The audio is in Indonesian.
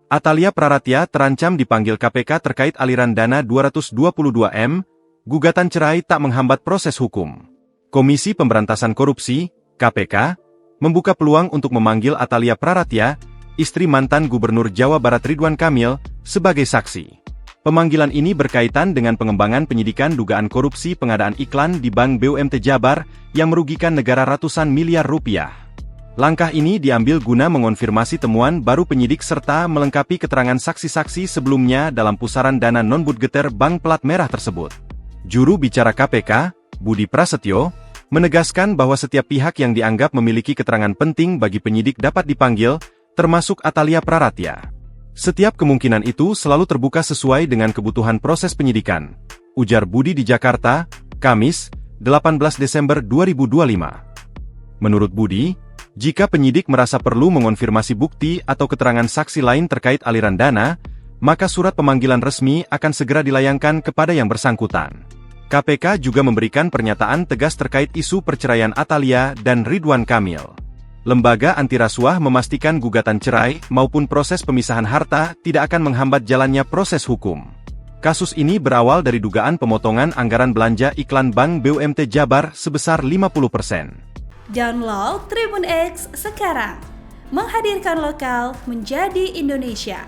Atalia Praratya terancam dipanggil KPK terkait aliran dana 222 M, gugatan cerai tak menghambat proses hukum. Komisi Pemberantasan Korupsi, KPK, membuka peluang untuk memanggil Atalia Praratya, istri mantan Gubernur Jawa Barat Ridwan Kamil, sebagai saksi. Pemanggilan ini berkaitan dengan pengembangan penyidikan dugaan korupsi pengadaan iklan di Bank BUMT Jabar yang merugikan negara ratusan miliar rupiah. Langkah ini diambil guna mengonfirmasi temuan baru penyidik serta melengkapi keterangan saksi-saksi sebelumnya dalam pusaran dana non-budgeter bank plat merah tersebut. Juru bicara KPK, Budi Prasetyo, menegaskan bahwa setiap pihak yang dianggap memiliki keterangan penting bagi penyidik dapat dipanggil, termasuk Atalia Praratya. Setiap kemungkinan itu selalu terbuka sesuai dengan kebutuhan proses penyidikan, ujar Budi di Jakarta, Kamis, 18 Desember 2025. Menurut Budi, jika penyidik merasa perlu mengonfirmasi bukti atau keterangan saksi lain terkait aliran dana, maka surat pemanggilan resmi akan segera dilayangkan kepada yang bersangkutan. KPK juga memberikan pernyataan tegas terkait isu perceraian Atalia dan Ridwan Kamil. Lembaga anti rasuah memastikan gugatan cerai maupun proses pemisahan harta tidak akan menghambat jalannya proses hukum. Kasus ini berawal dari dugaan pemotongan anggaran belanja iklan Bank BUMT Jabar sebesar 50%. Download Tribun X sekarang, menghadirkan lokal menjadi Indonesia.